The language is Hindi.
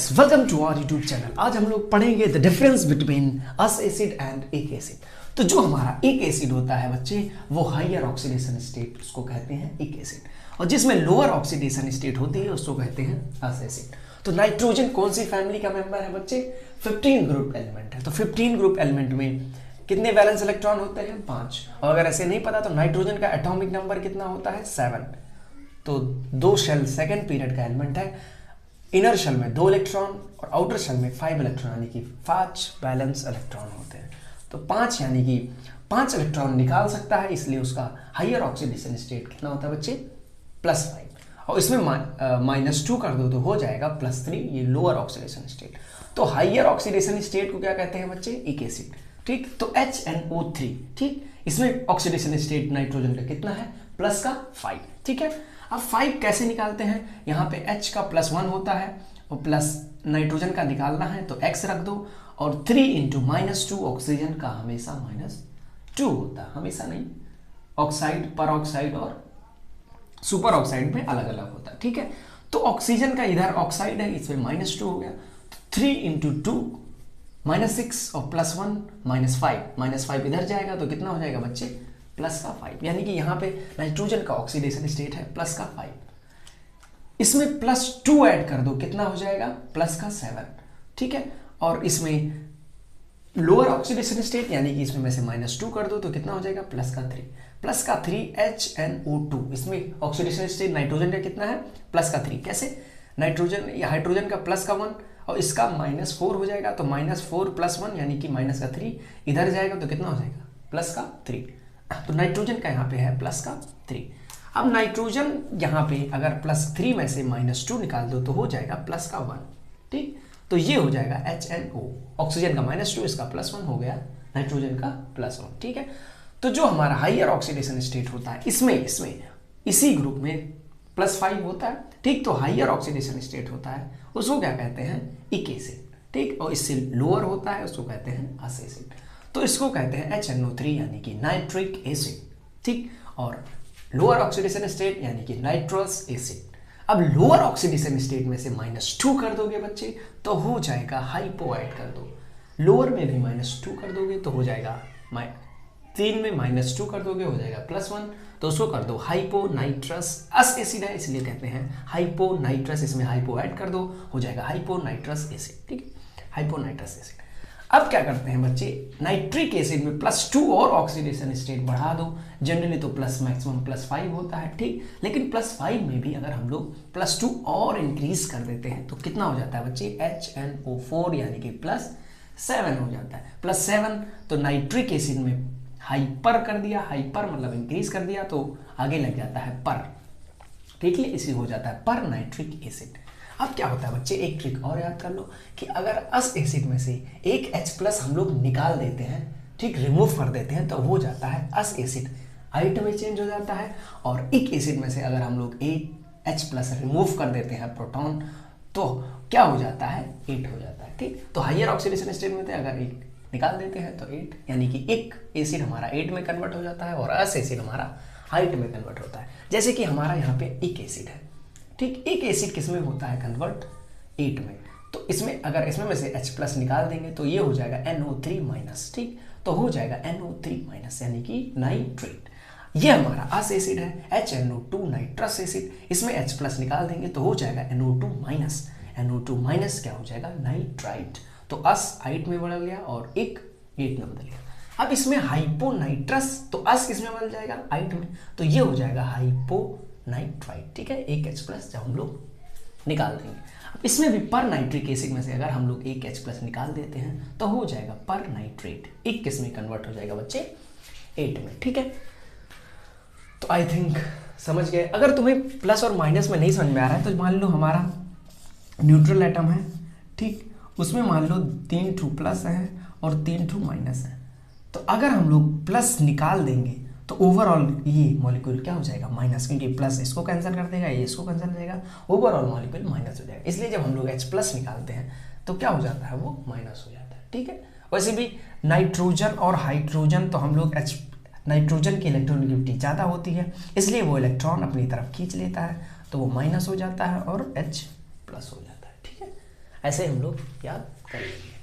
Guys, welcome to our YouTube channel. आज हम लोग पढ़ेंगे द डिफरेंस बिटवीन अस एसिड एंड एक एसिड। तो जो हमारा एक एसिड होता है बच्चे, वो हायर ऑक्सीडेशन स्टेट उसको कहते हैं एक एसिड, और जिसमें लोअर ऑक्सीडेशन स्टेट होती है उसको कहते हैं अस एसिड। तो नाइट्रोजन कौन सी फैमिली का मेंबर है बच्चे? 15 ग्रुप एलिमेंट है। तो 15 ग्रुप एलिमेंट में कितने वैलेंस इलेक्ट्रॉन होते हैं? 5। और अगर ऐसे नहीं पता तो नाइट्रोजन का एटॉमिक नंबर कितना होता है? 7। तो 2 शेल सेकेंड पीरियड का एलिमेंट है। इनर शेल में 2 इलेक्ट्रॉन और आउटर शेल में 5 इलेक्ट्रॉन, यानी कि 5 बैलेंस इलेक्ट्रॉन होते हैं। तो 5 यानी कि 5 इलेक्ट्रॉन निकाल सकता है, इसलिए उसका हायर ऑक्सीडेशन स्टेट कितना होता है बच्चे? +5। और इसमें -2 कर दो तो हो जाएगा +3, ये लोअर ऑक्सीडेशन स्टेट। तो हायर ऑक्सीडेशन स्टेट को क्या कहते हैं बच्चे? एक एसिड। ठीक, तो HNO3, ठीक, इसमें ऑक्सीडेशन स्टेट नाइट्रोजन का कितना है? +5। ठीक है, अब 5 कैसे निकालते हैं? यहाँ पे H का +1 होता है और प्लस नाइट्रोजन का निकालना है तो X रख दो, और 3 × -2 ऑक्सीजन का हमेशा -2 होता है, हमेशा नहीं, ऑक्साइड, पर ऑक्साइड और सुपर ऑक्साइड में अलग अलग होता है। ठीक है, तो ऑक्सीजन का इधर ऑक्साइड है, इसमें -2 हो गया, तो 3 × 2 -6 और +1 -5, -5 इधर जाएगा तो कितना हो जाएगा बच्चे? +5। यानी कि यहाँ पे नाइट्रोजन का ऑक्सीडेशन स्टेट है +5। इसमें +2 ऐड कर दो, कितना हो जाएगा? +7। ठीक है, और इसमें लोअर ऑक्सीडेशन स्टेट यानी कि इसमें में से -2 कर दो तो कितना हो जाएगा? +3 HNO2। इसमें ऑक्सीडेशन स्टेट नाइट्रोजन का कितना है? +3। कैसे? नाइट्रोजन या हाइड्रोजन का +1 और इसका -4 हो जाएगा, तो -4 + 1 यानी कि -3 इधर जाएगा तो कितना हो जाएगा? +3। तो नाइट्रोजन का यहाँ पे है +3। अब नाइट्रोजन यहाँ पे अगर +3 में से -2 निकाल दो तो हो जाएगा +1। ठीक, तो ये हो जाएगा HNO। ऑक्सीजन का -2, इसका +1 हो गया, नाइट्रोजन का +1। ठीक है, तो जो हमारा हायर ऑक्सीडेशन स्टेट होता है इसमें इसी ग्रुप में +5 होता है। ठीक, तो हायर ऑक्सीडेशन स्टेट होता है उसको क्या कहते हैं? एक एसिड। ठीक, और इससे लोअर होता है उसको कहते हैं अस एसिड। तो इसको कहते हैं HNO3 यानी कि नाइट्रिक एसिड। ठीक, और लोअर ऑक्सीडेशन स्टेट यानी कि नाइट्रस एसिड। अब लोअर ऑक्सीडेशन स्टेट में से -2 कर दोगे बच्चे तो हो जाएगा हाइपो, ऐड कर दो। लोअर में भी -2 कर दोगे तो हो जाएगा 3 में -2 कर दोगे हो जाएगा +1, तो उसको कर दो हाइपो नाइट्रस। अस एसिड है इसलिए कहते हैं हाइपो नाइट्रस, इसमें हाइपो ऐड कर दो हो जाएगा हाइपो नाइट्रस एसिड। ठीक है, हाइपो नाइट्रस एसिड। अब क्या करते हैं बच्चे? नाइट्रिक एसिड में +2 और ऑक्सीडेशन स्टेट बढ़ा दो। जनरली तो मैक्सिमम +5 होता है। ठीक, लेकिन +5 में भी अगर हम लोग +2 और इंक्रीज कर देते हैं तो कितना हो जाता है बच्चे? HNO4 यानी कि +7 हो जाता है। +7 तो नाइट्रिक एसिड में हाइपर कर दिया, हाइपर मतलब इंक्रीज कर दिया, तो आगे लग जाता है पर। ठीक है, इसी हो जाता है पर नाइट्रिक एसिड। अब क्या होता है बच्चे? एक ट्रिक और याद कर लो कि अगर अस एसिड में से एक H+ हम लोग निकाल देते हैं, ठीक, रिमूव कर देते हैं, तो हो जाता है अस एसिड, आइट में चेंज हो जाता है। और एक एसिड में से अगर हम लोग एक H+ रिमूव कर देते हैं प्रोटॉन, तो क्या हो जाता है? 8 हो जाता है। ठीक, तो हायर ऑक्सीडेशन स्टेट में थे अगर 1 निकाल देते हैं तो 8, यानी कि एक एसिड हमारा 8 में कन्वर्ट हो जाता है और अस एसिड हमारा हाइट में कन्वर्ट होता है। जैसे कि हमारा यहाँ पे एक एसिड है। ठीक, एक एसिड किस में होता है कन्वर्ट? 8 में। तो इसमें अगर इसमें में से H+ निकाल देंगे तो ये हो जाएगा NO3-। ठीक, तो हो जाएगा NO3- यानी कि नाइट्रेट। ये हमारा अस एसिड है HNO2 नाइट्रस एसिड। इसमें H+ निकाल देंगे तो हो जाएगा NO2-। NO2- क्या हो जाएगा? नाइट्राइट। तो अस 8 में बदल गया और एक 8 में बदल गया। अब इसमें हाइपोनाइट्रस, तो अस किस में बदल जाएगा? 8 में, तो ये हो जाएगा हाइपोनाइट्राइट। ठीक है, एक H+ जब हम लोग निकाल देंगे। अब इसमें भी पर नाइट्रिक एसिड में से अगर हम लोग एक H+ निकाल देते हैं तो हो जाएगा पर नाइट्रेट। एक किस में कन्वर्ट हो जाएगा बच्चे? 8 में। ठीक है, तो आई थिंक समझ गए। अगर तुम्हें प्लस और माइनस में नहीं समझ में आ रहा है तो मान लो हमारा न्यूट्रल एटम है। ठीक, उसमें मान लो 3 प्लस है और 3 माइनस है। तो अगर हम लोग प्लस निकाल देंगे तो ओवरऑल ये मॉलिक्यूल क्या हो जाएगा? माइनस, क्योंकि प्लस इसको कैंसिल कर देगा, ये इसको कैंसिल कर देगा, ओवरऑल मॉलिक्यूल माइनस हो जाएगा। इसलिए जब हम लोग H+ निकालते हैं तो क्या हो जाता है? वो माइनस हो जाता है। ठीक है, वैसे भी नाइट्रोजन और हाइड्रोजन, तो हम लोग नाइट्रोजन की इलेक्ट्रॉनिविटी ज़्यादा होती है, इसलिए वो इलेक्ट्रॉन अपनी तरफ खींच लेता है, तो वो माइनस हो जाता है और H+ हो जाता है। ठीक है, ऐसे हम लोग याद कर लेंगे।